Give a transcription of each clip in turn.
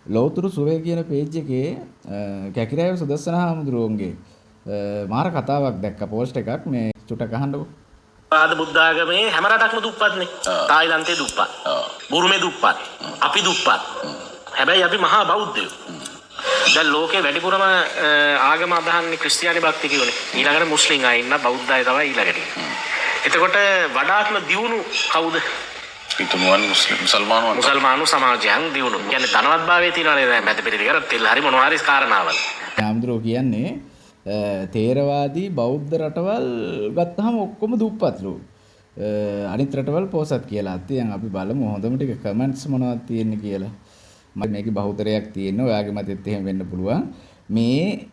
ලෝතුරු සුරේ කියන පේජ් එකේ කැකිරාවේ සුදස්සන හාමුදුරුවන්ගේ මාර කතාවක් දැක්ක පෝස්ට් එකක් මේ චුට්ටක් අහන්නකෝ. ආද බුද්ධ ආගමේ හැම රටක්ම දුප්පත්නේ. තායිලන්තේ දුප්පත්. බුරුමේ දුප්පත්. අපි දුප්පත්. හැබැයි අපි මහා බෞද්ධයෝ. දැන් ලෝකේ වැඩිපුරම ආගම අදහන්නේ ක්‍රිස්තියානි භක්තිකයෝනේ. ඊළඟට මුස්ලිම් අය ඉන්න බෞද්ධ අය තමයි ඊළඟට. එතකොට වඩාත්ම දියුණු කවුද? පිටුමුවන් මුසල්මානු සමාජයන් දියුණු. කියන්නේ ධනවත්භාවයේ තියෙනවානේ දැන් මැද පිටින් කර තෙල් හරි මොනවා හරි කාරණාවල්. හාමුදුරුවෝ කියන්නේ තේරවාදී බෞද්ධ රටවල් ගත්තාම ඔක්කොම දුප්පත්ලු. අනිත් රටවල් පොසත් කියලා. ඉතින් අපි බලමු හොඳම ටික කමෙන්ට්ස් මොනවද තියෙන්නේ කියලා. මම මේකේ බහුතරයක් තියෙනවා. ඔයාගේ මතෙත් එහෙම වෙන්න පුළුවන්. මේ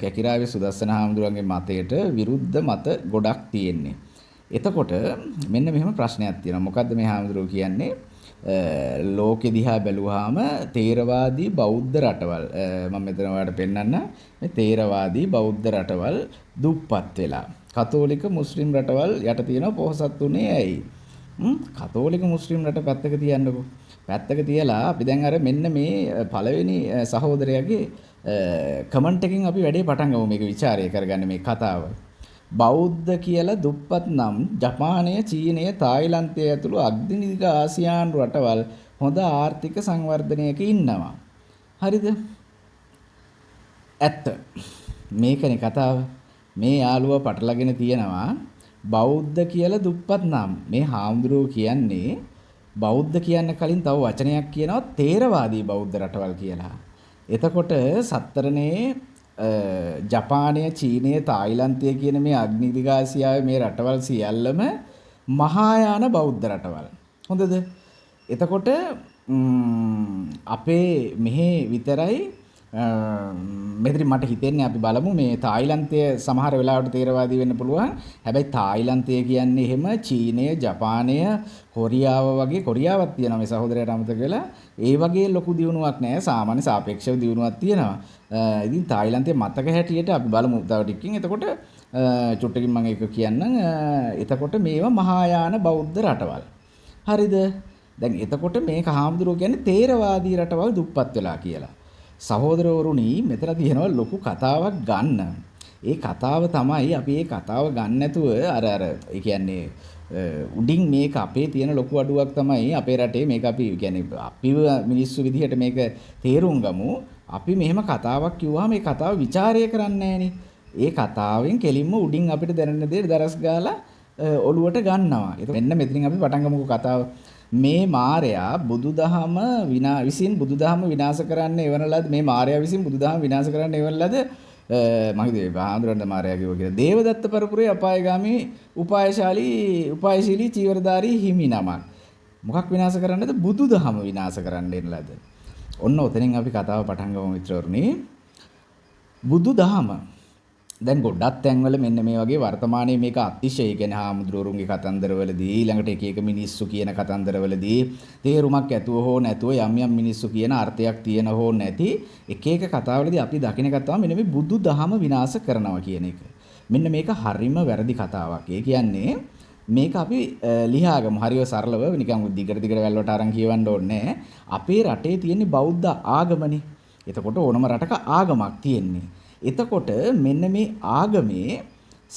කැකිරාවේ සුදස්සන හාමුදුරුවන්ගේ මතයට විරුද්ධ මත ගොඩක් තියෙන්නේ. එතකොට මෙන්න මෙහෙම ප්‍රශ්නයක් තියෙනවා. මොකද්ද මේ හාමුදුරුවෝ කියන්නේ? ලෝකෙ දිහා බැලුවාම තේරවාදී බෞද්ධ රටවල් මම මෙතන ඔයාලට පෙන්නන්න මේ තේරවාදී බෞද්ධ රටවල් දුප්පත් වෙලා කතෝලික මුස්ලිම් රටවල් යට තියෙනවා පොහොසත් උනේ ඇයි? කතෝලික මුස්ලිම් රට පැත්තක තියන්නකෝ. පැත්තක තියලා අපි දැන් අර මෙන්න මේ පළවෙනි සහෝදරයාගේ කමෙන්ට් එකකින් අපි වැඩේ පටන් ගමු මේක ਵਿਚාරය කරගන්න මේ කතාව. බෞද්ධ කියලා දුප්පත් නම් ජපානය, චීනය, තායිලන්තය ඇතුළු අග්නිනික ආසියානු රටවල් හොඳ ආර්ථික සංවර්ධනයක ඉන්නවා. හරිද? ඇත්ත. මේකනේ කතාව. මේ යාළුවා පටලගෙන තියෙනවා බෞද්ධ කියලා දුප්පත් නම් මේ හාමුදුරුවෝ කියන්නේ බෞද්ධ කියන්න කලින් තව වචනයක් කියනවා තේරවාදී බෞද්ධ රටවල් කියලා. එතකොට සත්තරනේ ජපානය, චීනය, තායිලන්තය කියන මේ අග්නිදිග ආසියාවේ මේ රටවල් සියල්ලම මහායාන බෞද්ධ රටවල්. හොඳද? එතකොට අපේ මෙහි විතරයි මෙතන මට හිතෙන්නේ අපි බලමු මේ තායිලන්තය සමහර වෙලාවට තේරවාදී වෙන්න පුළුවන්. හැබැයි තායිලන්තය කියන්නේ එහෙම චීනය, ජපානය, කොරියාව වගේ කොරියාවක් තියෙනවා මේ සහෝදරයට අමතක වෙලා. ඒ වගේ ලොකු දියුණුවක් නැහැ. සාමාන්‍ය සාපේක්ෂව දියුණුවක් තියෙනවා. ඉතින් තායිලන්තයේ මතක හැටියට අපි බලමු තව ටිකකින්. එතකොට චුට්ටකින් මම ඒක කියන්නම්. එතකොට මේවා මහායාන බෞද්ධ රටවල්. හරිද? දැන් එතකොට මේක හාමුදුරුවෝ කියන්නේ තේරවාදී රටවල් දුප්පත් වෙලා කියලා. සහෝදරවරුනි මෙතන තියෙනවා ලොකු කතාවක් ගන්න. ඒ කතාව තමයි අපි මේ කතාව ගන්න නැතුව අර ඒ කියන්නේ උඩින් මේක අපේ තියෙන ලොකු අඩුවක් තමයි අපේ රටේ මේක අපි කියන්නේ අපිව මිනිස්සු විදිහට මේක තේරුම් ගමු. අපි මෙහෙම කතාවක් කිව්වහම මේ කතාව ਵਿਚාරය කරන්නේ නැහනේ. ඒ කතාවෙන් කෙලින්ම උඩින් අපිට දැනෙන දේ දරස් ගාලා ඔලුවට ගන්නවා. ඒක මෙන්න මෙතනින් අපි පටන් ගමුකෝ කතාව. මේ මාරයා බුදුදහම විසින් බුදුදහම විනාශ කරන්න එවන ලද මේ මාරයා විසින් බුදුදහම විනාශ කරන්න එවන ලද මම හිතුවේ බාහඳුරන්න මාරයා කිව්වා කියලා. දේවදත්ත පරපුරේ අපායගාමී උපායශීලී චීවරධාරී හිමි නමක්. මොකක් විනාශ කරන්නද? බුදුදහම විනාශ කරන්න එන ලද. ඔන්න ඔතනින් අපි කතාව පටන් ගමු මිත්‍රවරුනි. බුදුදහම දැන් ගොඩක් තැන්වල මෙන්න මේ වගේ වර්තමානයේ මේක අතිශය කියන්නේ හාමුදුරුවරුන්ගේ කතන්දරවලදී ඊළඟට එක එක මිනිස්සු කියන කතන්දරවලදී තේරුමක් ඇතුව හෝ නැතුව යම් යම් මිනිස්සු කියන අර්ථයක් තියෙන හෝ නැති එක එක කතාවලදී අපි දකින කතාව මෙන්න මේ බුදුදහම විනාශ කරනවා කියන එක. මෙන්න මේක හරිම වැරදි කතාවක්. ඒ කියන්නේ මේක අපි ලියාගමු හරිව සරලව නිකන් දිගට දිගට වැල්වට අරන් කියවන්න ඕනේ. අපේ රටේ තියෙන බෞද්ධ ආගමනේ. එතකොට ඕනම රටක ආගමක් තියෙන්නේ. එතකොට මෙන්න මේ ආගමේ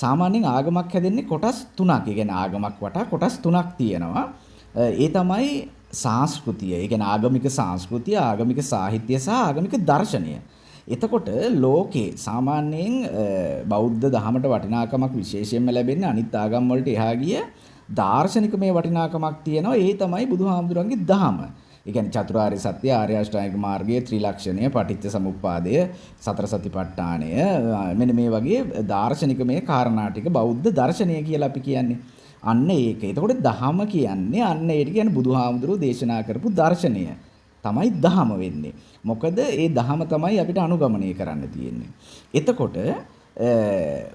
සාමාන්‍යයෙන් ආගමක් හැදෙන්නේ කොටස් තුනක්. ඒ කියන්නේ ආගමක් වටා කොටස් තුනක් තියෙනවා. ඒ තමයි සංස්කෘතිය. ඒ කියන්නේ ආගමික සංස්කෘතිය, ආගමික සාහිත්‍ය සහ ආගමික දර්ශනය. එතකොට ලෝකේ සාමාන්‍යයෙන් බෞද්ධ දහමට වටිනාකමක් විශේෂයෙන්ම ලැබෙන්නේ අනිත් ආගම් වලට එහා ගිය දාර්ශනික මේ වටිනාකමක් තියෙනවා. ඒ තමයි බුදුහාමුදුරන්ගේ දහම. ඒ කියන්නේ චතුරාර්ය සත්‍ය, ආර්ය අෂ්ටාංගික මාර්ගය, ත්‍රිලක්ෂණය, පටිච්ච සමුප්පාදය, සතර සතිපට්ඨානය මෙන්න මේ වගේ දාර්ශනික මේ කාරණා ටික බෞද්ධ දර්ශනය කියලා අපි කියන්නේ. අන්න ඒක. එතකොට දහම කියන්නේ අන්න ඒක කියන්නේ බුදුහාමුදුරුවෝ දේශනා කරපු දර්ශනය තමයි දහම වෙන්නේ. මොකද ඒ දහම තමයි අපිට අනුගමනය කරන්න තියෙන්නේ. එතකොට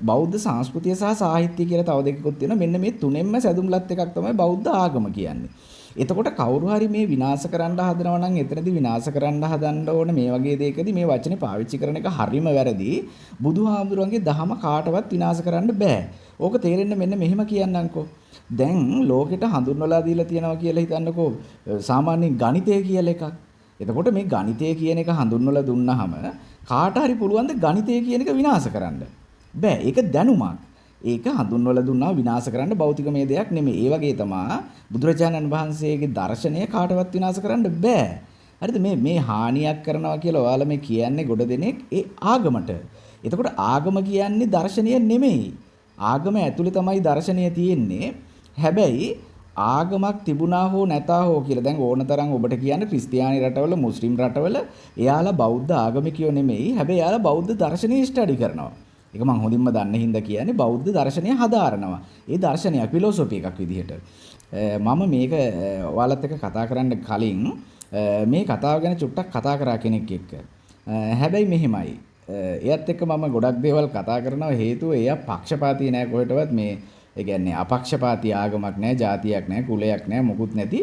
බෞද්ධ සංස්කෘතිය සහ සාහිත්‍ය කියලා තව දෙකකුත් තියෙනවා. මෙන්න මේ තුනෙන්ම සැදුම්ලත් එකක් තමයි බෞද්ධ ආගම කියන්නේ. එතකොට කවුරු හරි මේ විනාශ කරන්න හදනවා නම් එතනදී විනාශ කරන්න හදන්න ඕන මේ වගේ දෙයකදී මේ වචනේ පාවිච්චි කරන එක හරිම වැරදි. බුදුහාමුදුරන්ගේ දහම කාටවත් විනාශ කරන්න බෑ. ඕක තේරෙන්න මෙන්න මෙහෙම කියන්නම්කෝ. දැන් ලෝකෙට හඳුන්වලා දීලා තියෙනවා කියලා හිතන්නකෝ. සාමාන්‍ය ගණිතය කියලා එකක්. එතකොට මේ ගණිතය කියන එක හඳුන්වලා දුන්නාම කාට හරි පුළුවන් ද ගණිතය කියන එක විනාශ කරන්න? බෑ. ඒක දැනුමක්. ඒක හඳුන්වලා දුන්නා විනාශ කරන්න භෞතිකමය දෙයක් නෙමෙයි. ඒ වගේ තමයි බුදුරජාණන් වහන්සේගේ දර්ශනය කාටවත් විනාශ කරන්න බෑ. හරිද? මේ හානියක් කරනවා කියලා ඔයාලා මේ කියන්නේ ගොඩ දෙනෙක් ඒ ආගමට. එතකොට ආගම කියන්නේ දර්ශනය නෙමෙයි. ආගම ඇතුලේ තමයි දර්ශනය තියෙන්නේ. හැබැයි ආගමක් තිබුණා හෝ නැතා හෝ කියලා දැන් ඕනතරම් ඔබට කියන්නේ ක්‍රිස්තියානි රටවල මුස්ලිම් රටවල එයාලා බෞද්ධ ආගමිකයෝ නෙමෙයි. හැබැයි එයාලා බෞද්ධ දර්ශනය ස්ටඩි කරනවා. ඒක මම හොඳින්ම දන්න හින්දා කියන්නේ බෞද්ධ දර්ශනය හදාරනවා. ඒ දර්ශනයක් ෆිලොසොෆි එකක් විදිහට. මම මේක ඔයාලත් එක්ක කතා කරන්න කලින් මේ කතාව ගැන චුට්ටක් කතා කරා කෙනෙක් එක්ක. හැබැයි මෙහෙමයි. එයත් එක්ක මම ගොඩක් දේවල් කතා කරනවා හේතුව එයා පක්ෂපාතී නෑ කොහෙටවත් මේ ඒ කියන්නේ අපක්ෂපාතී ආගමක් නෑ, ජාතියක් නෑ, කුලයක් නෑ, මොකුත් නැති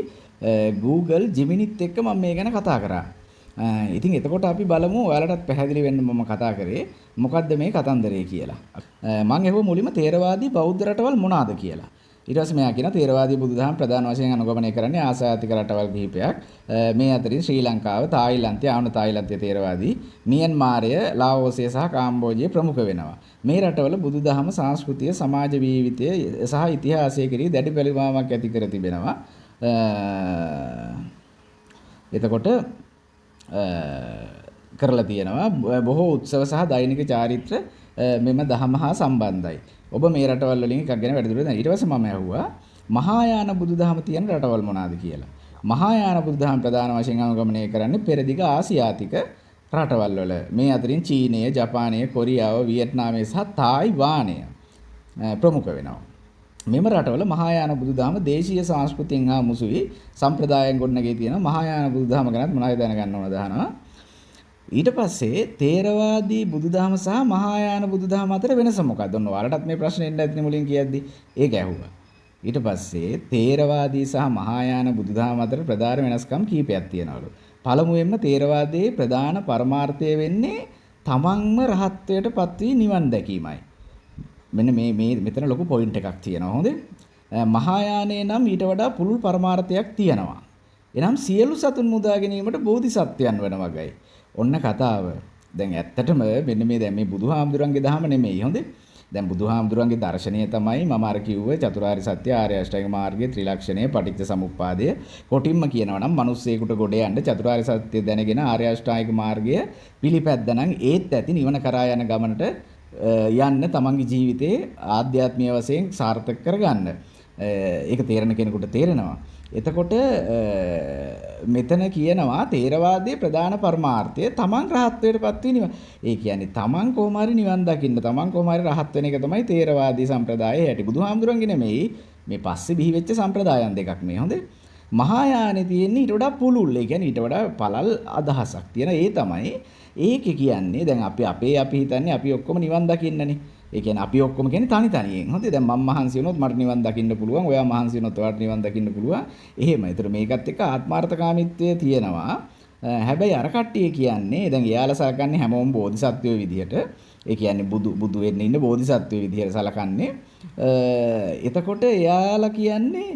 Google Geminiත් එක්ක මම මේ ගැන කතා කරා. ඉතින් එතකොට අපි බලමු ඔයාලටත් පැහැදිලි වෙන්න මම කතා කරේ මොකද්ද මේ කතන්දරේ කියලා. මම එහුව මුලින්ම තේරවාදී බෞද්ධ රටවල් මොනවාද කියලා. ඊට පස්සේ මෙයා කියනවා තේරවාදී බුදුදහම ප්‍රධාන වශයෙන් අනුගමනය කරන්නේ ආසියාතික රටවල් කිහිපයක්. මේ අතරින් ශ්‍රී ලංකාව, තායිලන්තය, තායිලන්තයේ තේරවාදී, මියන්මාරය, ලාओසය සහ කාම්බෝජිය ප්‍රමුඛ වෙනවා. මේ රටවල බුදුදහම සංස්කෘතිය, සමාජ ජීවිතය සහ ඉතිහාසය කෙරෙහි දැඩි පරිමාවක් ඇති කර තිබෙනවා. එතකොට කරලා තියෙනවා බොහෝ උත්සව සහ දෛනික චාරිත්‍ර මෙම දහම හා සම්බන්ධයි. ඔබ මේ රටවල් වලින් එකක් ගැන වැඩිදුර දැන් ඊට පස්සේ මම ඇහුවා මහායාන බුදුදහම තියෙන රටවල් මොනවාද කියලා. මහායාන බුදුදහම ප්‍රධාන වශයෙන් අනුගමනය කරන්නේ පෙරදිග ආසියාතික රටවල් වල. මේ අතරින් චීනය, ජපානය, කොරියාව, වියට්නාමය සහ තායිවානය ප්‍රමුඛ වෙනවා. මෙම රටවල මහායාන බුදුදහම දේශීය සංස්කෘතියෙන් හා මුසුවි සම්ප්‍රදායන් ගොඩනගී තියෙනවා. මහායාන බුදුදහම ගැන මොනවද දැනගන්න ඕන දහනවා. ඊට පස්සේ තේරවාදී බුදුදහම සහ මහායාන බුදුදහම අතර වෙනස මොකක්ද? ඔන්න ඔයාලටත් මේ ප්‍රශ්නේ එන්න ඇති මුලින් කියද්දි ඒක ඇහුවා. ඊට පස්සේ තේරවාදී සහ මහායාන බුදුදහම අතර ප්‍රධාන වෙනස්කම් කීපයක් තියෙනවලු. පළමුවෙන්ම තේරවාදයේ ප්‍රධාන පරමාර්ථය වෙන්නේ තමන්ම රහත්ත්වයට පත් වී නිවන් දැකීමයි. මෙන්න මේ මෙතන ලොකු පොයින්ට් එකක් තියෙනවා. හොඳේ. මහායානයේ නම් ඊට වඩා පුළුල් පරමාර්ථයක් තියෙනවා. එනම් සියලු සතුන් මුදා ගැනීමට බෝධිසත්වයන් වන වගයි. ඔන්න කතාව. දැන් ඇත්තටම මෙන්න මේ දැන් මේ බුදුහාමුදුරන්ගේ දහම නෙමෙයි. හොඳේ. දැන් බුදුහාමුදුරන්ගේ දර්ශනය තමයි මම අර කිව්වේ චතුරාර්ය සත්‍ය, ආර්ය අෂ්ටාංග මාර්ගය, ත්‍රිලක්ෂණය, පටිච්ච සමුප්පාදය. කොටින්ම කියනවා නම් මිනිස්සෙකුට ගොඩ යන්න චතුරාර්ය සත්‍ය දැනගෙන ආර්ය අෂ්ටාංගික මාර්ගය පිළිපැද්දනම් ඒත් ඇති නිවන කරා යන ගමනට යන්න තමන්ගේ ජීවිතේ ආධ්‍යාත්මීය වශයෙන් සාර්ථක කරගන්න. ඒක තේරෙන කෙනෙකුට තේරෙනවා. එතකොට මෙතන කියනවා තේරවාදයේ ප්‍රධාන පරමාර්ථය තමන් රහත්ත්වයටපත් වීම. ඒ කියන්නේ තමන් කොහොම හරි නිවන් දකින්න, තමන් කොහොම හරි රහත් වෙන එක තමයි තේරවාදී සම්ප්‍රදායේ හැටි. බුදුහාමුදුරන්ගේ නෙමෙයි මේ පස්සේ බිහි වෙච්ච සම්ප්‍රදායන් දෙකක් මේ. හොඳේ. මහායානෙ තියෙන්නේ ඊට වඩා පුළුල්. ඒ කියන්නේ ඊට වඩා පළල් අදහසක් තියෙන. ඒ තමයි ඒකේ කියන්නේ දැන් අපි හිතන්නේ අපි ඔක්කොම නිවන් දකින්නනේ. ඒ කියන්නේ අපි ඔක්කොම කියන්නේ තනි තනියෙන්. හොඳේ. දැන් මම මහන්සි වුණොත් මට නිවන් දකින්න පුළුවන්. ඔයා මහන්සි වුණොත් ඔයාට නිවන් දකින්න පුළුවන්. එහෙම. ඒතර මේකත් එක්ක ආත්මාර්ථකාමීත්වය තියෙනවා. හැබැයි අර කට්ටිය කියන්නේ දැන් එයාලා සලකන්නේ හැමෝම බෝධිසත්වයෝ විදිහට. ඒ කියන්නේ බුදු වෙන්න ඉන්න බෝධිසත්වයෝ විදිහට සලකන්නේ. එතකොට එයාලා කියන්නේ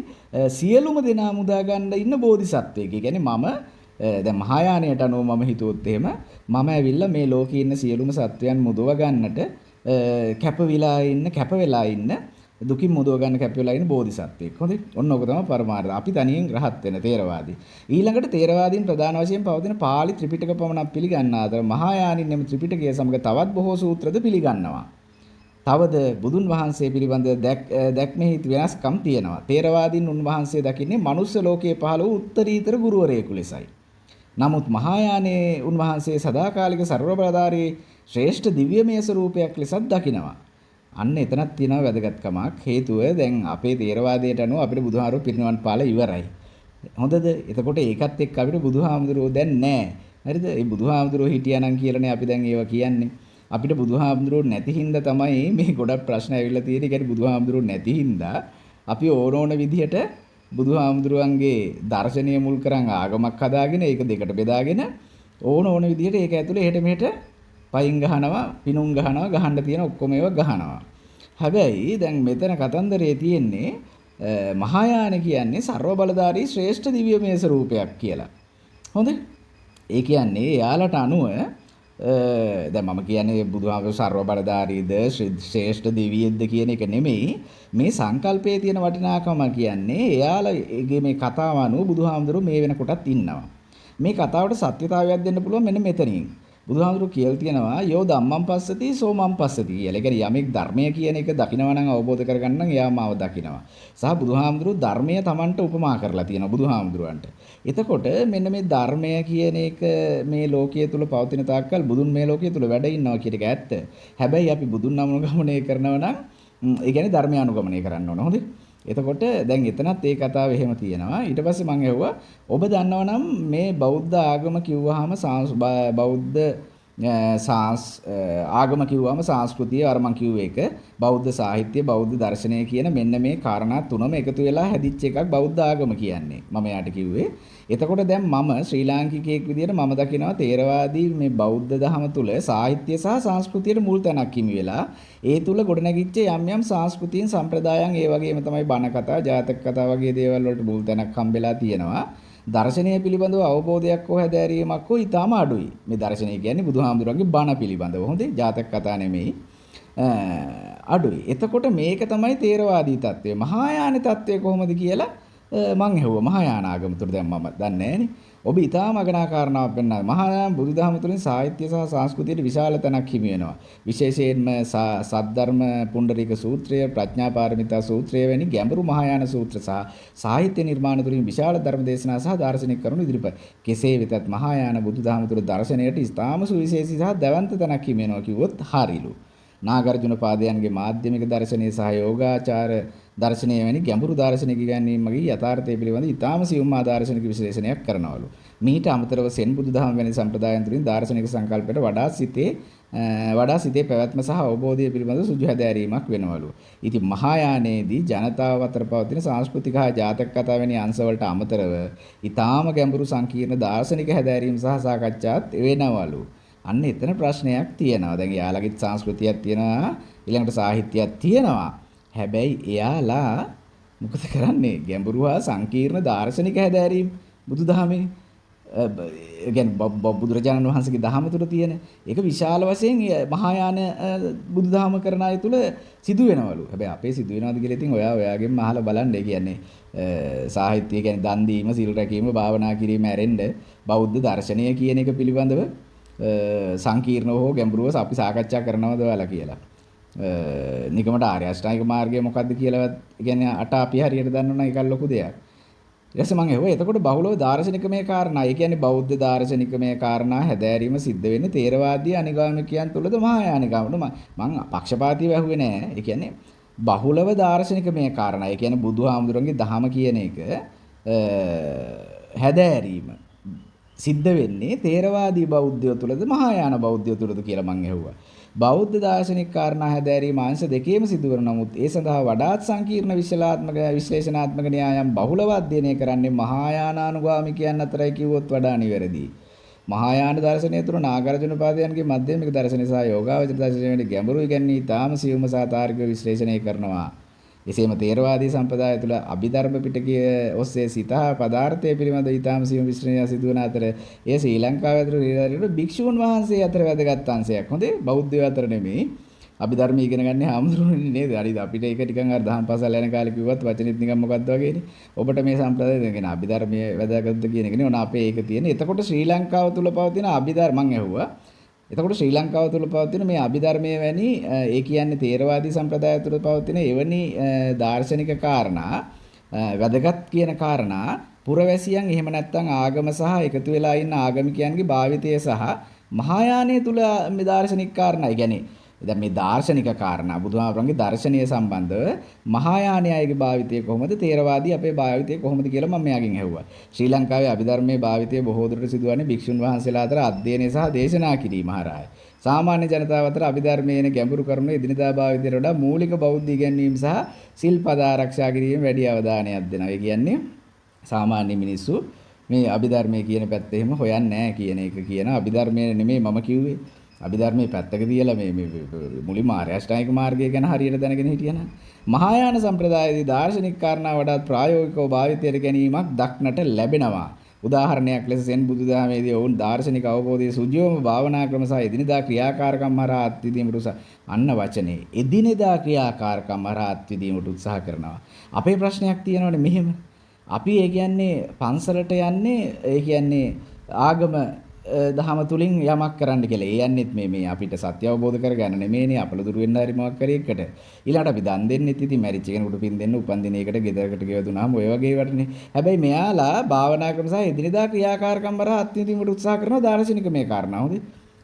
සියලුම දෙනා මුදා ගන්න ඉන්න බෝධිසත්වයෙක්. ඒ කියන්නේ මම දැන් මහායානයට අනුව මම හිතුවොත් එහෙම මම ඇවිල්ලා මේ ලෝකේ ඉන්න සියලුම සත්වයන් මුදව ගන්නට කැප වෙලා ඉන්න දුකින් මුදව ගන්න කැප වෙලා ඉන්න බෝධිසත්වයෙක්. හොඳයි. ඔන්න ඔක තමයි පරමාර්ථය. අපි තනියෙන් රහත් වෙන තේරවාදී. ඊළඟට තේරවාදීන් ප්‍රධාන වශයෙන් පවතින පාලි ත්‍රිපිටක පමණක් පිළිගන්නා අතර මහායානින් නම් ත්‍රිපිටකය සමග තවත් බොහෝ සූත්‍රද පිළිගන්නවා. තවද බුදුන් වහන්සේ පිළිබඳ දැක්මෙහි වෙනස්කම් තියෙනවා. තේරවාදීන් උන්වහන්සේ දකින්නේ මනුස්ස ලෝකයේ පහළ වූ උත්තරීතර ගුරුවරයෙකු ලෙසයි. නමුත් මහායානයේ උන්වහන්සේ සදාකාලික සර්වබලධාරී ශ්‍රේෂ්ඨ දිව්‍යමය ස්වරූපයක් ලෙසත් දකිනවා. අන්න එතනක් තියෙනවා වැදගත්කමක්. හේතුව දැන් අපේ තේරවාදයට අනුව අපිට බුදුහාමුදුරුවෝ පිරිනිවන් පාලා ඉවරයි. හොඳද? එතකොට ඒකත් එක්ක අපිට බුදුහාමුදුරුවෝ දැන් නැහැ. හරිද? ඒ බුදුහාමුදුරුවෝ හිටියානම් කියලානේ අපි දැන් ඒවා කියන්නේ. අපිට බුදුහාමුදුරුවෝ නැති හින්දා තමයි මේ ගොඩක් ප්‍රශ්න ඇවිල්ලා තියෙන්නේ. ඒකට බුදුහාමුදුරුවෝ නැති හින්දා අපි ඕන විදිහට බුදුහාමුදුරුවන්ගේ දර්ශනීය මුල් කරන් ආගමක් හදාගෙන ඒක දෙකට බෙදාගෙන ඕන විදිහට ඒක ඇතුලේ එහෙට මෙහෙට පයින් ගහනවා, පිනුම් ගහනවා, ගහන්න තියෙන ඔක්කොම ඒවා ගහනවා. හැබැයි දැන් මෙතන කතන්දරේ තියෙන්නේ මහායාන කියන්නේ ਸਰව බලධාරී ශ්‍රේෂ්ඨ දිව්‍යමය ස්වරූපයක් කියලා. හොඳයි. ඒ කියන්නේ එයාලට අනුව දැන් මම කියන්නේ බුදුහාමුදුරු සර්ව බලධාරීද ශ්‍රේෂ්ඨ දෙවියෙක්ද කියන එක නෙමෙයි මේ සංකල්පයේ තියෙන වටිනාකම කියන්නේ එයාලගේ මේ කතාව අනුව බුදුහාමුදුරු මේ වෙනකොටත් ඉන්නවා. මේ කතාවට සත්‍යතාවයක් දෙන්න පුළුවන් මෙන්න මෙතනින්. බුදුහාමුදුරු කියලා තියෙනවා යෝ ධම්මං පස්සති සෝ මං පස්සති කියලා. ඒ කියන්නේ යමෙක් ධර්මය කියන එක දකිනවා නම් අවබෝධ කරගන්න නම් එයා මාව දකිනවා. සහ බුදුහාමුදුරු ධර්මය Tamanට උපමා කරලා තියෙනවා බුදුහාමුදුරුවන්ට. එතකොට මෙන්න මේ ධර්මය කියන එක මේ ලෝකයේ තුල පවතින තාක්කල් බුදුන් මේ ලෝකයේ තුල වැඩ ඉන්නවා කියන එක ඇත්ත. හැබැයි අපි බුදුන් අනුගමනය කරනවා නම් ඒ කියන්නේ ධර්මය අනුගමනය කරන්න ඕන. හොඳේ. එතකොට දැන් එතනත් ඒ කතාව එහෙම තියෙනවා. ඊට පස්සේ මම ඇහුවා ඔබ දන්නවනම් මේ බෞද්ධ ආගම කිව්වහම බෞද්ධ ආගම කිව්වම සංස්කෘතිය අර මං කිව්ව එක බෞද්ධ සාහිත්‍ය බෞද්ධ දර්ශනය කියන මෙන්න මේ කාරණා තුනම එකතු වෙලා හැදිච්ච එකක් බෞද්ධ ආගම කියන්නේ. මම යාට කිව්වේ. එතකොට දැන් මම ශ්‍රී ලාංකිකයෙක් විදියට මම දකිනවා තේරවාදී මේ බෞද්ධ දහම තුල සාහිත්‍ය සහ සංස්කෘතියට මුල් තැනක් හිමි වෙලා ඒ තුල ගොඩනැගිච්ච යම් යම් සංස්කෘතියන් සම්ප්‍රදායන් ඒ වගේම තමයි බණ කතා ජාතක කතා වගේ දේවල් වලට මුල් තැනක් හම්බෙලා තියෙනවා. දර්ශනය පිළිබඳව අවබෝධයක් හෝ හැදෑරීමක් හෝ ඊටාම අඩුයි. මේ දර්ශනය කියන්නේ බුදුහාමුදුරන්ගේ බණ පිළිබඳව. හොඳේ ජාතක කතා නෙමෙයි. අඩුයි. එතකොට මේක තමයි තේරවාදී තත්ත්වය. මහායාන තත්ත්වය කොහොමද කියලා මං ඇහුවා. මහායාන ආගම තුර දැන් මම දන්නේ නැහනේ. ඔබ ඊටාම අගනා කාරණාවක් පෙන්නනවා. මහායාන බුදුදහම තුළින් සාහිත්‍ය සහ සංස්කෘතියට විශාල තැනක් හිමි වෙනවා. විශේෂයෙන්ම සද්ධර්ම පුණ්ඩරීක සූත්‍රය, ප්‍රඥා පාරමිතා සූත්‍රය වැනි ගැඹුරු මහායාන සූත්‍ර සහ සාහිත්‍ය නිර්මාණ තුළින් විශාල ධර්ම දේශනා සහ දාර්ශනික කරුණු ඉදිරිපත්. කෙසේ වෙතත් මහායාන බුදුදහම තුළ දර්ශනයට ඉතාම සුවිශේෂී සහ දැවැන්ත තැනක් හිමි වෙනවා කිව්වොත් හරිලු. නාගර්ජුන පාදයන්ගේ මාධ්‍යමික දර්ශනය සහ යෝගාචාර දර්ශනය වැනි ගැඹුරු දාර්ශනික ඉගැන්වීම්ගේ යථාර්ථය පිළිබඳ ඉතාම සියුම් දාර්ශනික විශ්ලේෂණයක් කරනවලු. මීට අමතරව සෙන් බුදුදහම වැනි සම්ප්‍රදායන් තුළින් දාර්ශනික සංකල්පයට වඩා සිතේ පැවැත්ම සහ අවබෝධය පිළිබඳ සුජු හැදෑරීමක් වෙනවලු. ඉතින් මහායානයේදී ජනතාව අතර පවතින සංස්කෘතික හා ජාතක කතා වැනි අංශවලට අමතරව ඉතාම ගැඹුරු සංකීර්ණ දාර්ශනික හැදෑරීම් සහ සාකච්ඡාත් වෙනවලු. අන්න එතන ප්‍රශ්නයක් තියෙනවා. දැන් යාළගේ සංස්කෘතියක් තියෙනවා, ඊළඟට සාහිත්‍යයක් තියෙනවා. හැබැයි එයාලා මොකද කරන්නේ? ගැඹුරු හා සංකීර්ණ දාර්ශනික හැදෑරීම් බුදුදහමේ බුදුරජාණන් වහන්සේගේ දහම තුළ තියෙන ඒක විශාල වශයෙන් මහායාන බුදුදහම කරන අය තුළ සිදු වෙනවලු. හැබැයි අපේ සිදු වෙනවද කියලා ඉතින් ඔයාගෙන්ම අහලා බලන්න. ඒ කියන්නේ සාහිත්‍ය කියන්නේ දන් දීම, සිල් රැකීම, භාවනා කිරීම ඇරෙන්න බෞද්ධ දර්ශනය කියන එක පිළිබඳව සංකීර්ණව හෝ ගැඹුරුව අපි සාකච්ඡා කරනවද ඔයාලා කියලා. නිකමට ආර්ය අෂ්ටාංගික මාර්ගය මොකක්ද කියලා කියන්නේ අට අපි හරියට දන්නවනම් ඒක ලොකු දෙයක්. ඊට පස්සේ මම ඇහුවා එතකොට බහුලව දාර්ශනිකමය කාරණා. ඒ කියන්නේ බෞද්ධ දාර්ශනිකමය කාරණා හැදෑරීම සිද්ධ වෙන්නේ තේරවාදී අනිගාමිකයන් තුළද මහායානිකවද? මම පක්ෂපාතීව ඇහුවේ නෑ. ඒ කියන්නේ බහුලව දාර්ශනිකමය කාරණා. ඒ කියන්නේ බුදුහාමුදුරන්ගේ දහම කියන එක හැදෑරීම සිද්ධ වෙන්නේ තේරවාදී බෞද්ධයෝ තුළද මහායාන බෞද්ධයෝ තුළද කියලා මම ඇහුවා. බෞද්ධ දාර්ශනික කාරණා හැදෑරීම අංශ දෙකේම සිදු කරන නමුත් ඒ සඳහා වඩාත් සංකීර්ණ විශ්ලේෂණාත්මක න්‍යායම් බහුලව අධ්‍යයනය කරන්නේ මහායානානුගාමිකයන් අතරයි කිව්වොත් වඩා නිවැරදි. මහායාන දර්ශනය තුළ නාගාර්ජුන පාදයන්ගේ මධ්‍යමික දර්ශනය සහ යෝගාවචර දර්ශනයේ ගැඹුරු ඉගැන්වීම් තාම සියුම සහ තාර්කික විශ්ලේෂණය කරනවා. එසේම තේරවාදී සම්ප්‍රදාය තුළ අභිධර්ම පිටකය ඔස්සේ සිත හා පදාර්ථය පිළිබඳ ඊටාම සියුම් විශ්ලේෂණය සිදු වන අතර එය ශ්‍රී ලංකාව ඇතුළු ඊළඟට භික්ෂුන් වහන්සේ අතර වැදගත් අංශයක්. හොඳේ බෞද්ධයෝ අතර නෙමෙයි. අභිධර්ම ඉගෙන ගන්න හැමෝටම නේද? හරිද? අපිට ඒක නිකන් අර දහම් පාසල් යන කාලේ කිව්වත් වචනෙත් නිකන් මොකක්ද වගේනේ. ඔබට මේ සම්ප්‍රදාය දෙගෙන අභිධර්මයේ වැදගත්ද කියන එකනේ. ඕන අපේ ඒක තියෙන. එතකොට ශ්‍රී ලංකාව තුළ පවතින අභිධර්ම මම ඇහුවා. එතකොට ශ්‍රී ලංකාව තුළ පවතින මේ අභිධර්මයේ වැනි ඒ කියන්නේ තේරවාදී සම්ප්‍රදාය තුළ පවතින එවැනි දාර්ශනික කාරණා වැදගත් කියන කාරණා පුරවැසියන් එහෙම නැත්නම් ආගම සහ එකතු වෙලා ඉන්න ආගමිකයන්ගේ භාවිතය සහ මහායානය තුළ මේ දාර්ශනික කාරණා. ඒ කියන්නේ දැන් මේ දාර්ශනික කාරණා බුදුහාමරන්ගේ දර්ශනීය සම්බන්ධව මහායානයගේ භාවිතය කොහොමද තේරවාදී අපේ භාවිතය කොහොමද කියලා මම මෙයාගෙන් ඇහුවා. ශ්‍රී ලංකාවේ අභිධර්මයේ භාවිතය බොහෝ දුරට සිදුවන්නේ භික්ෂුන් වහන්සේලා අතර අධ්‍යයනය සහ දේශනා කිරීම හරහායි. සාමාන්‍ය ජනතාව අතර අභිධර්මයේ ගැඹුරු කරුණු එදිනදා භාවිතයට වඩා මූලික බෞද්ධ ඉගැන්වීම් සහ සිල්පද ආරක්ෂා කිරීම වැඩි අවධානයක් දෙනවා. ඒ කියන්නේ සාමාන්‍ය මිනිස්සු මේ අභිධර්මයේ කියන පැත්ත එහෙම හොයන්නේ නැහැ කියන එක කියන අභිධර්මයේ නෙමෙයි මම කිව්වේ. අභිධර්මයේ පැත්තක තියලා මේ මුලින්ම ආර්ය අෂ්ටාංගික මාර්ගය ගැන හරියට දැනගෙන හිටියනම් මහායාන සම්ප්‍රදායේදී දාර්ශනික කාරණා වඩාත් ප්‍රායෝගිකව භාවිතයට ගැනීමක් දක්නට ලැබෙනවා. උදාහරණයක් ලෙස සෙන් බුදුදහමේදී ඔවුන් දාර්ශනික අවබෝධයේ සුජීවම භාවනා ක්‍රම සහ එදිනෙදා ක්‍රියාකාරකම් හරහා අත්විඳීමට අන්න වචනේ එදිනෙදා ක්‍රියාකාරකම් හරහා අත්විඳීමට උත්සාහ කරනවා. අපේ ප්‍රශ්නයක් තියෙනවනේ මෙහෙම. අපි ඒ කියන්නේ පන්සලට යන්නේ ඒ කියන්නේ ආගම දහම තුලින් යමක් කරන්න කියලා. ඒ යන්නේත් මේ අපිට සත්‍ය අවබෝධ කරගන්න නෙමෙයිනේ අපලදුරු වෙන්න හරි මොකක් කරේ එකට. ඊළඟට අපි දන් දෙන්නෙත් ඉතින් මැරිච්ච කෙනෙකුට පින් දෙන්න උපන් දිනයකට ගෙදරකට ගෙව දුනාම ඔය වගේ වටනේ. හැබැයි මෙයාලා භාවනා ක්‍රම සහ එදිනෙදා ක්‍රියාකාරකම් වල අත්විඳීමට උත්සාහ කරන දාර්ශනික මේ කාරණා හොඳේ.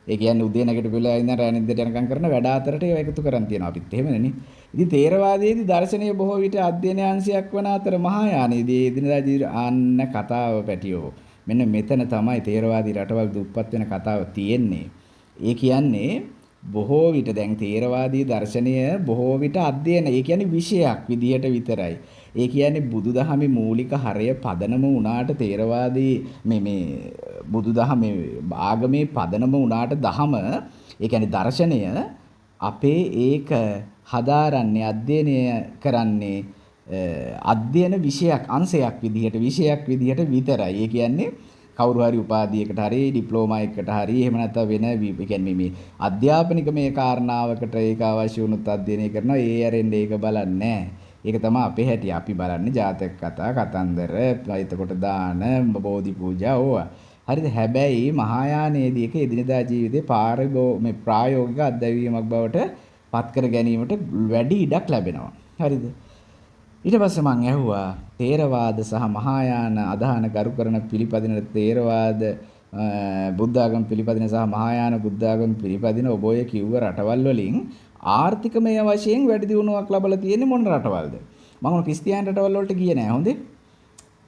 ඒ කියන්නේ උදේ නැගිටපුවලා ඉඳන් රැ නිද්දට යනකම් කරන වැඩ අතරට ඒවා එකතු කරන් තියෙනවා. අපිත් එහෙමනේ. ඉතින් තේරවාදයේදී දර්ශනීය බොහෝ විට අධ්‍යයන අංශයක් වන අතර මහායානයේදී එදිනෙදා ජීවිත ආන්න කතාව පැටියෝ. මෙන්න මෙතන තමයි තේරවාදී රටවල් දුප්පත් වෙන කතාව තියෙන්නේ. ඒ කියන්නේ බොහෝ විට දැන් තේරවාදී දර්ශනය බොහෝ විට අධ්‍යයන ඒ කියන්නේ විෂයක් විදියට විතරයි. ඒ කියන්නේ බුදුදහමේ මූලික හරය පදනම වුණාට තේරවාදී මේ බුදුදහමේ ආගමේ පදනම වුණාට දහම ඒ කියන්නේ දර්ශනය අපේ ඒක හදාරන්නේ අධ්‍යයනය කරන්නේ අධ්‍යයන විෂයක් අංශයක් විදිහට විතරයි. ඒ කියන්නේ කවුරු හරි උපාධියකට හරි ඩිප්ලෝමා එකකට හරි එහෙම නැත්නම් වෙන ඒ කියන්නේ මේ අධ්‍යාපනික මේ කාරණාවකට ඒක අවශ්‍ය වුණොත් අධ්‍යයනය කරනවා. ඒ ඇරෙන්න ඒක බලන්නේ නැහැ. ඒක තමයි අපේ හැටි. අපි බලන්නේ ජාතක කතා, කතන්දර, එතකොට දාන, බෝධි පූජා ඕවා. හරිද? හැබැයි මහායානයේදී ඒක එදිනදා ජීවිතේ ප්‍රායෝගික අත්දැකීමක් බවට පත් කර ගැනීමට වැඩි ඉඩක් ලැබෙනවා. හරිද? ඊට පස්සේ මම ඇහුවා තේරවාද සහ මහායාන අදහන කරු කරන පිළිපදින තේරවාද බුද්ධාගම පිළිපදින සහ මහායාන බුද්ධාගම පිළිපදින ඔබ ඔය කිව්ව රටවල් වලින් ආර්ථිකමය වශයෙන් වැඩි දියුණුවක් ලැබලා තියෙන්නේ මොන රටවල්ද? මම ක්‍රිස්තියානි රටවල් වලට ගියේ නෑ හොඳේ.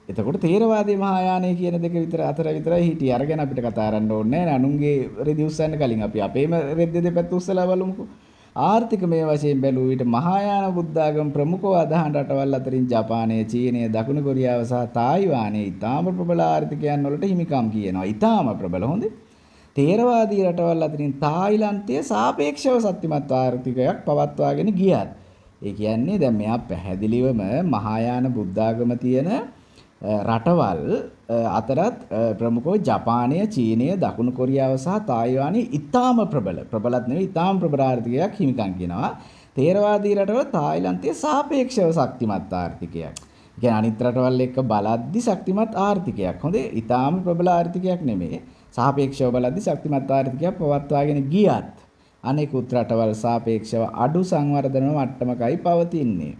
එතකොට තේරවාදී මහායානය කියන දෙක අතර විතරයි හිටියේ. අරගෙන අපිට කතා කරන්න ඕනේ නෑ. අනුන්ගේ රෙදි උස්සන්න කලින් අපි අපේම රෙද්ද දෙපැත්ත උස්සලා බලමුකෝ. ආර්ථිකමය වශයෙන් බැලුව විට මහායාන බුද්ධාගම ප්‍රමුඛව අදහන රටවල් අතරින් ජපානය, චීනය, දකුණු කොරියාව සහ තායිවානය ඉතාම ප්‍රබල ආර්ථිකයන් වලට හිමිකම් කියනවා. ඉතාම ප්‍රබල හොඳේ. තේරවාදී රටවල් අතරින් තායිලන්තය සාපේක්ෂව ශක්තිමත් ආර්ථිකයක් පවත්වාගෙන ගියත් ඒ කියන්නේ දැන් මෙයා පැහැදිලිවම මහායාන බුද්ධාගම තියෙන රටවල් අතරත් ප්‍රමුඛව ජපානය, චීනය, දකුණු කොරියාව සහ තායිවානය ඉතාම ප්‍රබලත් නෙවෙයි ඉතාම ප්‍රබල ආර්ථිකයක් හිමිකම් කියනවා. තේරවාදී රටවල තායිලන්තයේ සාපේක්ෂව ශක්තිමත් ආර්ථිකයක්. ඒ කියන්නේ අනිත් රටවල් එක්ක බලද්දි ශක්තිමත් ආර්ථිකයක්. හොඳේ ඉතාම ප්‍රබල ආර්ථිකයක් නෙමෙයි. සාපේක්ෂව බලද්දි ශක්තිමත් ආර්ථිකයක් පවත්වාගෙන ගියත් අනෙකුත් රටවල් සාපේක්ෂව අඩු සංවර්ධන මට්ටමකයි පවතින්නේ.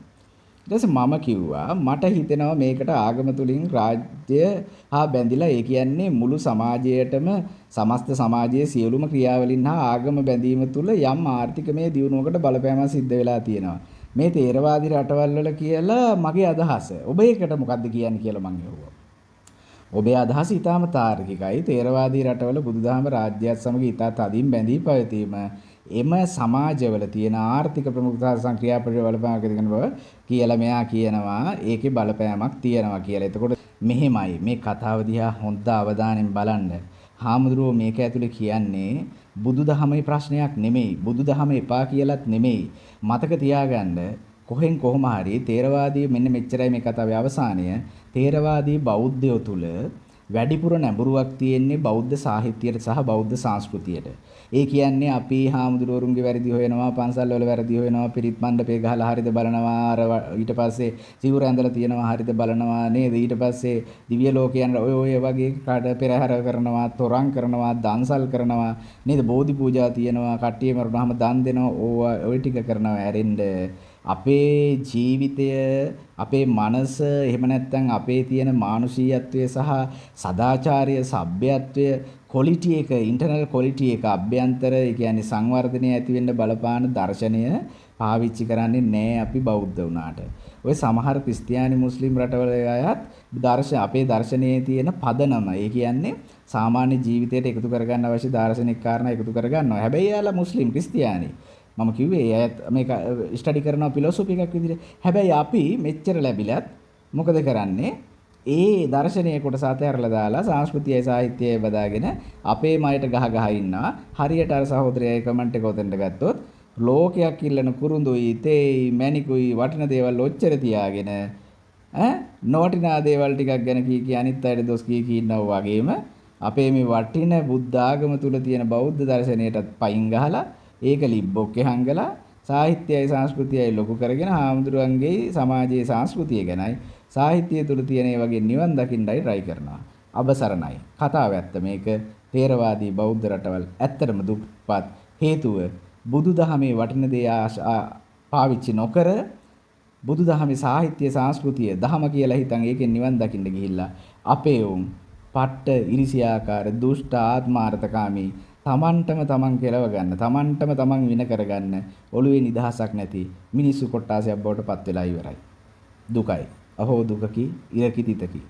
ඊට පස්සේ මම කිව්වා මට හිතෙනවා මේකට ආගම තුලින් රාජ්‍ය හා බැඳිලා ඒ කියන්නේ මුළු සමාජයටම සමස්ත සමාජයේ සියලුම ක්‍රියාවලින් හා ආගම බැඳීම තුල යම් ආර්ථිකමය දියුණුවකට බලපෑමක් සිද්ධ වෙලා තියෙනවා. මේ තේරවාදී රටවල් වල කියලා මගේ අදහස. ඔබ ඒකට මොකද්ද කියන්නේ කියලා මම අහුවා. ඔබේ අදහස ඊටාම තාර්කිකයි. තේරවාදී රටවල බුදුදහම රාජ්‍යයත් සමග ඊටා තදින් බැඳී පැවතීම එම සමාජවල තියෙන ආර්ථික ප්‍රමුඛතා සංක්‍රියාපරිය බලපෑමක් දෙන බව කියලා මෙයා කියනවා. ඒකේ බලපෑමක් තියෙනවා කියලා. එතකොට මෙහෙමයි මේ කතාව දිහා හොඳ අවධානයෙන් බලන්න. හාමුදුරුවෝ මේක ඇතුලේ කියන්නේ බුදුදහමේ ප්‍රශ්නයක් නෙමෙයි. බුදුදහම එපා කියලාත් නෙමෙයි. මතක තියාගන්න කොහෙන් කොහොම හරි තේරවාදී මෙන්න මෙච්චරයි මේ කතාවේ අවසානය. තේරවාදී බෞද්ධයෝ තුල වැඩිපුර නැඹුරුවක් තියෙන්නේ බෞද්ධ සාහිත්‍යයට සහ බෞද්ධ සංස්කෘතියට. ඒ කියන්නේ අපි හාමුදුරුවරුන්ගේ වැරදි හොයනවා, පන්සල් වල වැරදි හොයනවා, පිරිත් මණ්ඩපේ ගහලා හරිද බලනවා, අර ඊට පස්සේ සිවුර ඇඳලා තියෙනවා හරිද බලනවා නේද? ඊට පස්සේ දිව්‍ය ලෝකයන් ඔය වගේ කාට පෙරහැර කරනවා, තොරන් කරනවා, දන්සල් කරනවා නේද? බෝධි පූජා තියෙනවා, කට්ටිය මරුණාම දන් දෙනවා, ඔය ටික කරනවා ඇරෙන්න. අපේ ජීවිතය, අපේ මනස, එහෙම නැත්නම් අපේ තියෙන මානුෂීයත්වය සහ සදාචාරය, සભ્યත්වය ක්වොලිටි එක, ඉන්ටර්නල් ක්වොලිටි එක, අභ්‍යන්තර ඒ කියන්නේ සංවර්ධනය ඇති වෙන්න බලපාන දර්ශනය පාවිච්චි කරන්නේ නැහැ අපි බෞද්ධ වුණාට. ඔය සමහර ක්‍රිස්තියානි මුස්ලිම් රටවල අයත් අපේ දර්ශනයේ තියෙන පදනම. ඒ කියන්නේ සාමාන්‍ය ජීවිතයට එකතු කරගන්න අවශ්‍ය දාර්ශනික කාරණා එකතු කරගන්නවා. හැබැයි එයාලා මුස්ලිම් ක්‍රිස්තියානි. මම කිව්වේ අයත් මේක ස්ටඩි කරනවා ෆිලොසොෆි එකක් විදිහට. හැබැයි අපි මෙච්චර ලැබිලත් මොකද කරන්නේ? ඒ දර්ශනීය කොටස අතහැරලා දාලා සංස්කෘතියයි සාහිත්‍යයයි බදාගෙන අපේ මයට ගහ ඉන්නවා. හරියට අර සහෝදරයයි කමෙන්ට් එක උතෙන්ට ගත්තොත් ලෝකයක් ඉල්ලන කුරුඳුයි, තේයි, මැණිකුයි වටින දේවල් ඔච්චර තියාගෙන නොවටිනා දේවල් ටිකක් ගැන කී අනිත් අයට දොස් කී ඉන්නවා වගේම අපේ මේ වටින බුද්ධ ආගම තුල තියෙන බෞද්ධ දර්ශනයටත් පයින් ගහලා ඒක ලිබ්බොක්කේ හංගලා සාහිත්‍යයයි සංස්කෘතියයි ලොකු කරගෙන හාමුදුරුවන්ගේ සමාජයේ සංස්කෘතිය ගැනයි සාහිත්‍යය තුල තියෙන ඒ වගේ නිවන් දකින්නයි try කරනවා. අබසරණයි. කතාව ඇත්ත මේක. තේරවාදී බෞද්ධ රටවල් ඇත්තටම දුප්පත් හේතුව බුදුදහමේ වටින දේ පාවිච්චි නොකර බුදුදහමේ සාහිත්‍ය සංස්කෘතිය දහම කියලා හිතන් ඒකෙන් නිවන් දකින්න ගිහිල්ලා අපේ උන් පට්ට ඉරිසියාකාර දුෂ්ට ආත්මාර්ථකාමී තමන්ටම තමන් කෙලව ගන්න තමන්ටම තමන් වින කරගන්න ඔළුවේ නිදහසක් නැති මිනිස්සු කොට්ටාසයක් බවට පත් වෙලා ඉවරයි. දුකයි. අහෝ දුකකි ඉරකිතිතකි